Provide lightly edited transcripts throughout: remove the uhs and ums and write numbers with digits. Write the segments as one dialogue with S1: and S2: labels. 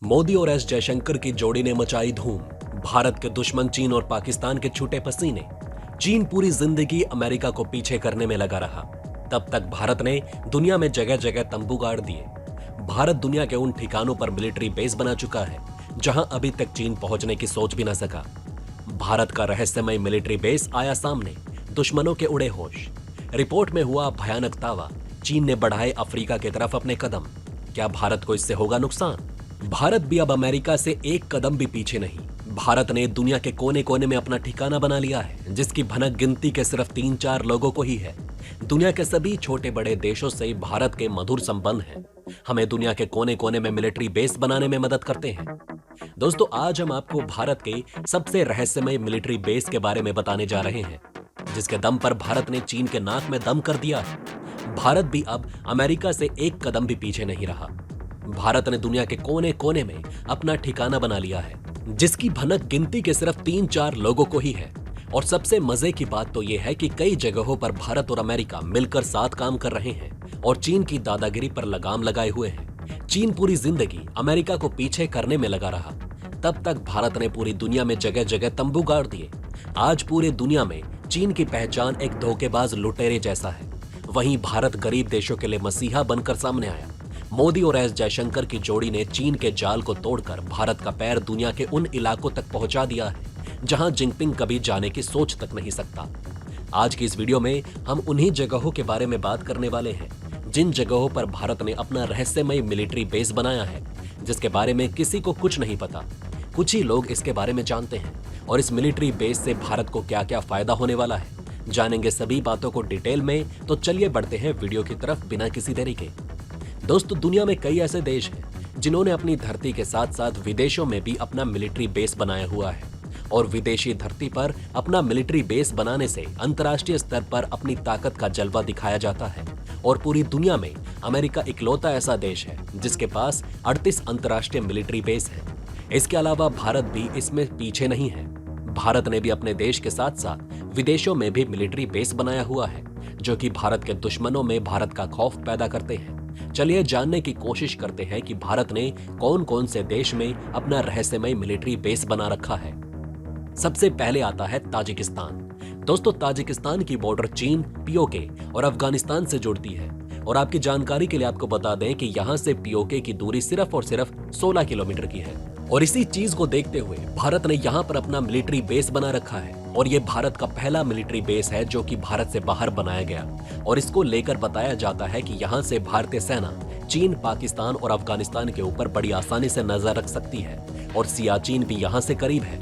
S1: मोदी और एस जयशंकर की जोड़ी ने मचाई धूम। भारत के दुश्मन चीन और पाकिस्तान के छूटे पसीने। चीन पूरी जिंदगी अमेरिका को पीछे करने में लगा रहा। तब तक भारत ने दुनिया में जगह जगह तंबू गाड़ दिए। भारत दुनिया के उन ठिकानों पर मिलिट्री बेस बना चुका है जहां अभी तक चीन पहुंचने की सोच भी न सका। भारत का रहस्यमय मिलिट्री बेस आया सामने, दुश्मनों के उड़े होश। रिपोर्ट में हुआ भयानक दावा, चीन ने बढ़ाए अफ्रीका की तरफ अपने कदम। क्या भारत को इससे होगा नुकसान? भारत भी अब अमेरिका से एक कदम भी पीछे नहीं। भारत ने दुनिया के कोने कोने में अपना ठिकाना बना लिया है, जिसकी भनक गिनती के सिर्फ 3-4 लोगों को ही है। दुनिया के सभी छोटे बड़े देशों से भारत के मधुर संबंध हैं। हमें दुनिया के कोने कोने में मिलिट्री बेस बनाने में मदद करते हैं। दोस्तों, आज हम आपको भारत के सबसे रहस्यमय मिलिट्री बेस के बारे में बताने जा रहे हैं, जिसके दम पर भारत ने चीन के नाक में दम कर दिया है। भारत भी अब अमेरिका से एक कदम भी पीछे नहीं रहा। भारत ने दुनिया के कोने कोने में अपना ठिकाना बना लिया है, जिसकी भनक गिनती के सिर्फ 3-4 लोगों को ही है। और सबसे मजे की बात तो यह है कि कई जगहों पर भारत और अमेरिका मिलकर साथ काम कर रहे हैं और चीन की दादागिरी पर लगाम लगाए हुए हैं। चीन पूरी जिंदगी अमेरिका को पीछे करने में लगा रहा। तब तक भारत ने पूरी दुनिया में जगह जगह तंबू गाड़ दिए। आज पूरी दुनिया में चीन की पहचान एक धोखेबाज लुटेरे जैसा है। वहीं भारत गरीब देशों के लिए मसीहा बनकर सामने आया। मोदी और एस जयशंकर की जोड़ी ने चीन के जाल को तोड़कर भारत का पैर दुनिया के उन इलाकों तक पहुंचा दिया है जहां जिनपिंग कभी जाने की सोच तक नहीं सकता। आज की इस वीडियो में हम उन्हीं जगहों के बारे में बात करने वाले हैं, जिन जगहों पर भारत ने अपना रहस्यमय मिलिट्री बेस बनाया है, जिसके बारे में किसी को कुछ नहीं पता। कुछ ही लोग इसके बारे में जानते हैं। और इस मिलिट्री बेस से भारत को क्या क्या फायदा होने वाला है, जानेंगे सभी बातों को डिटेल में। तो चलिए बढ़ते हैं वीडियो की तरफ बिना किसी देरी के। दोस्तों, दुनिया में कई ऐसे देश हैं जिन्होंने अपनी धरती के साथ साथ विदेशों में भी अपना मिलिट्री बेस बनाया हुआ है। और विदेशी धरती पर अपना मिलिट्री बेस बनाने से अंतर्राष्ट्रीय स्तर पर अपनी ताकत का जलवा दिखाया जाता है। और पूरी दुनिया में अमेरिका इकलौता ऐसा देश है जिसके पास 38 अंतर्राष्ट्रीय मिलिट्री बेस है। इसके अलावा भारत भी इसमें पीछे नहीं है। भारत ने भी अपने देश के साथ साथ विदेशों में भी मिलिट्री बेस बनाया हुआ है, जो कि भारत के दुश्मनों में भारत का खौफ पैदा करते हैं। चलिए जानने की कोशिश करते हैं कि भारत ने कौन कौन से देश में अपना रहस्यमय मिलिट्री बेस बना रखा है। सबसे पहले आता है ताजिकिस्तान। दोस्तों, ताजिकिस्तान की बॉर्डर चीन, पीओके और अफगानिस्तान से जुड़ती है। और आपकी जानकारी के लिए आपको बता दें कि यहां से पीओके की दूरी सिर्फ और सिर्फ 16 किलोमीटर की है। और इसी चीज को देखते हुए भारत ने यहां पर अपना मिलिट्री बेस बना रखा है। और ये भारत का पहला मिलिट्री बेस है जो कि भारत से बाहर बनाया गया। और इसको लेकर बताया जाता है कि यहां से भारतीय सेना चीन, पाकिस्तान और अफगानिस्तान के ऊपर बड़ी आसानी से नजर रख सकती है। और सियाचिन भी यहां से करीब है।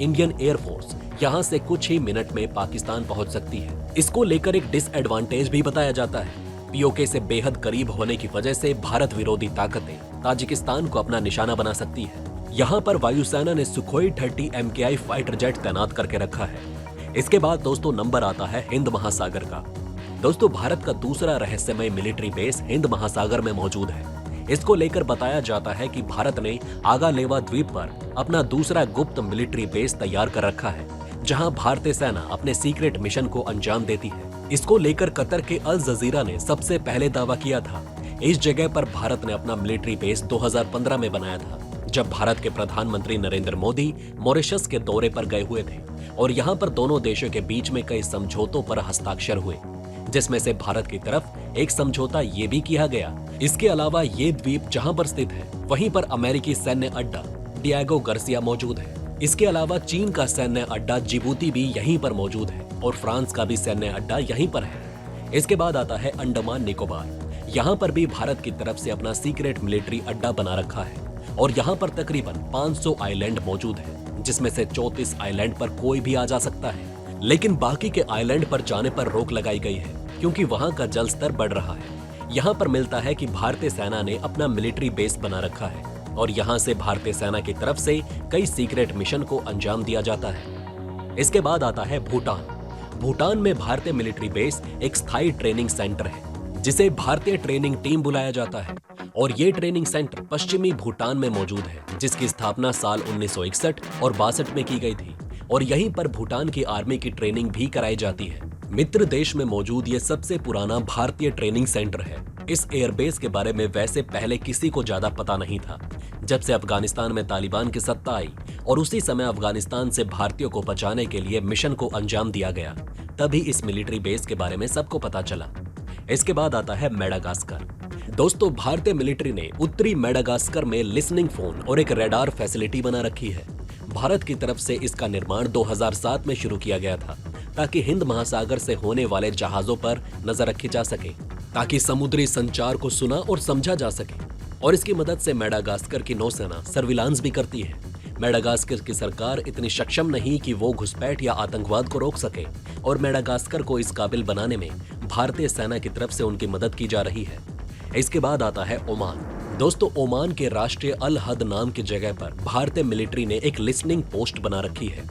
S1: इंडियन एयरफोर्स यहां से कुछ ही मिनट में पाकिस्तान पहुंच सकती है। इसको लेकर एक डिसएडवांटेज भी बताया जाता है। पीओके से बेहद करीब होने की वजह से भारत विरोधी ताकतें ताजिकिस्तान को अपना निशाना बना सकती है। यहाँ पर वायुसेना ने सुखोई 30 MKI फाइटर जेट तैनात करके रखा है। इसके बाद दोस्तों नंबर आता है हिंद महासागर का। दोस्तों, भारत का दूसरा रहस्यमय मिलिट्री बेस हिंद महासागर में मौजूद है। इसको लेकर बताया जाता है कि भारत ने आगालेवा द्वीप पर अपना दूसरा गुप्त मिलिट्री बेस तैयार कर रखा है, जहां भारतीय सेना अपने सीक्रेट मिशन को अंजाम देती है। इसको लेकर कतर के अल जजीरा ने सबसे पहले दावा किया था। इस जगह पर भारत ने अपना मिलिट्री बेस 2015 में बनाया था, जब भारत के प्रधानमंत्री नरेंद्र मोदी मॉरिशस के दौरे पर गए हुए थे। और यहाँ पर दोनों देशों के बीच में कई समझौतों पर हस्ताक्षर हुए, जिसमें से भारत की तरफ एक समझौता ये भी किया गया। इसके अलावा ये द्वीप जहां पर स्थित है, वहीं पर अमेरिकी सैन्य अड्डा डिएगो गार्सिया मौजूद है। इसके अलावा चीन का सैन्य अड्डा जिबूती भी यहीं पर मौजूद है। और फ्रांस का भी सैन्य अड्डा यहीं पर है। इसके बाद आता है अंडमान निकोबार। यहाँ पर भी भारत की तरफ से अपना सीक्रेट मिलिट्री अड्डा बना रखा है। और यहाँ पर तकरीबन 500 आइलैंड मौजूद है, जिसमें से 34 आइलैंड पर कोई भी आ जा सकता है। लेकिन बाकी के आइलैंड पर जाने पर रोक लगाई गई है, क्योंकि वहां का जल स्तर बढ़ रहा है। यहाँ पर मिलता है कि भारतीय सेना ने अपना मिलिट्री बेस बना रखा है। और यहाँ से भारतीय सेना की तरफ से कई सीक्रेट मिशन को अंजाम दिया जाता है। इसके बाद आता है भूटान। भूटान में भारतीय मिलिट्री बेस एक स्थायी ट्रेनिंग सेंटर है, जिसे भारतीय ट्रेनिंग टीम बुलाया जाता है। और ये ट्रेनिंग सेंटर पश्चिमी भूटान में मौजूद है, जिसकी स्थापना साल 1961 और 62 में की गई थी। और यहीं पर भूटान की आर्मी की ट्रेनिंग भी कराई जाती है। मित्र देश में मौजूद ये सबसे पुराना भारतीय ट्रेनिंग सेंटर है। इस एयरबेस के बारे में वैसे पहले किसी को ज्यादा पता नहीं था। जब से अफगानिस्तान में तालिबान की सत्ता आई और उसी समय अफगानिस्तान से भारतीयों को बचाने के लिए मिशन को अंजाम दिया गया, तभी इस मिलिट्री बेस के बारे में सबको पता चला। इसके बाद आता है मेडागास्कर। दोस्तों, भारतीय मिलिट्री ने उत्तरी मेडागास्कर में लिसनिंग फोन और एक रडार फैसिलिटी बना रखी है। भारत की तरफ से इसका निर्माण 2007 में शुरू किया गया था, ताकि हिंद महासागर से होने वाले जहाजों पर नजर रखी जा सके, ताकि समुद्री संचार को सुना और समझा जा सके। और इसकी मदद से मेडागास्कर की नौसेना सर्विलांस भी करती है। मेडागास्कर की सरकार इतनी सक्षम नहीं कि वो घुसपैठ या आतंकवाद को रोक सके, और मेडागास्कर को इस काबिल बनाने में भारतीय सेना की तरफ से उनकी मदद की जा रही है। इसके बाद आता है ओमान। दोस्तों, ओमान के राष्ट्रीय अल हद नाम की जगह पर भारतीय मिलिट्री ने एक लिसनिंग पोस्ट बना रखी है।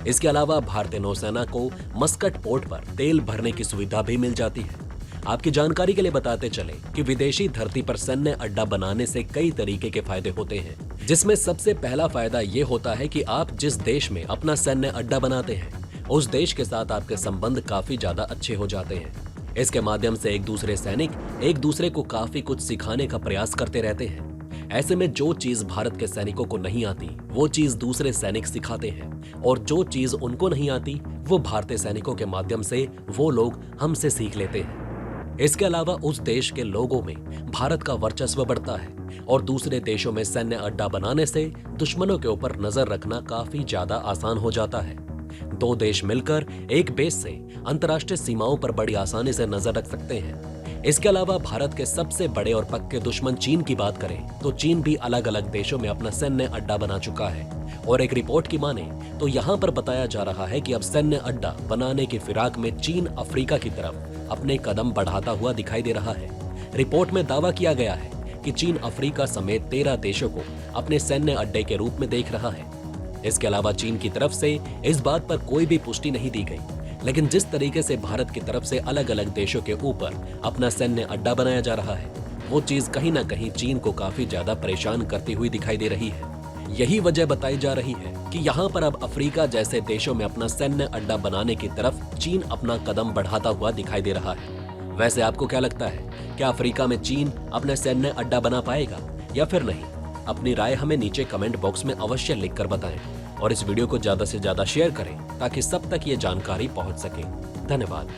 S1: इसके अलावा भारतीय नौसेना को मस्कट पोर्ट पर तेल भरने की सुविधा भी मिल जाती है। आपकी जानकारी के लिए बताते चले कि विदेशी धरती पर सैन्य अड्डा बनाने से कई तरीके के फायदे होते हैं, जिसमें सबसे पहला फायदा ये होता है कि आप जिस देश में अपना सैन्य अड्डा बनाते हैं, उस देश के साथ आपके संबंध काफी ज्यादा अच्छे हो जाते हैं। इसके माध्यम से एक दूसरे सैनिक एक दूसरे को काफी कुछ सिखाने का प्रयास करते रहते हैं। ऐसे में जो चीज भारत के सैनिकों को नहीं आती, वो चीज दूसरे सैनिक सिखाते हैं, और जो चीज उनको नहीं आती, वो भारतीय सैनिकों के माध्यम से वो लोग हमसे सीख लेते हैं। इसके अलावा उस देश के लोगों में भारत का वर्चस्व बढ़ता है, और दूसरे देशों में सैन्य अड्डा बनाने से दुश्मनों के ऊपर नजर रखना काफी ज्यादा आसान हो जाता है। दो देश मिलकर एक बेस से अंतर्राष्ट्रीय सीमाओं पर बड़ी आसानी से नजर रख सकते हैं। इसके अलावा भारत के सबसे बड़े और पक्के दुश्मन चीन की बात करें तो चीन भी अलग अलग देशों में अपना सैन्य अड्डा बना चुका है, और एक रिपोर्ट की माने तो यहाँ पर बताया जा रहा है कि अब सैन्य अड्डा बनाने की फिराक में चीन अफ्रीका की तरफ अपने कदम बढ़ाता हुआ दिखाई दे रहा है। रिपोर्ट में दावा किया गया है कि चीन अफ्रीका समेत 13 देशों को अपने सैन्य अड्डे के रूप में देख रहा है। इसके अलावा चीन की तरफ से इस बात पर कोई भी पुष्टि नहीं दी गई, लेकिन जिस तरीके से भारत की तरफ से अलग अलग देशों के ऊपर अपना सैन्य अड्डा बनाया जा रहा है, वो चीज कहीं ना कहीं चीन को काफी ज्यादा परेशान करती हुई दिखाई दे रही है। यही वजह बताई जा रही है कि यहाँ पर अब अफ्रीका जैसे देशों में अपना सैन्य अड्डा बनाने की तरफ चीन अपना कदम बढ़ाता हुआ दिखाई दे रहा है। वैसे आपको क्या लगता है, क्या अफ्रीका में चीन अपना सैन्य अड्डा बना पाएगा या फिर नहीं? अपनी राय हमें नीचे कमेंट बॉक्स में अवश्य लिखकर बताएं, और इस वीडियो को ज्यादा से ज्यादा शेयर करें ताकि सब तक ये जानकारी पहुंच सके। धन्यवाद।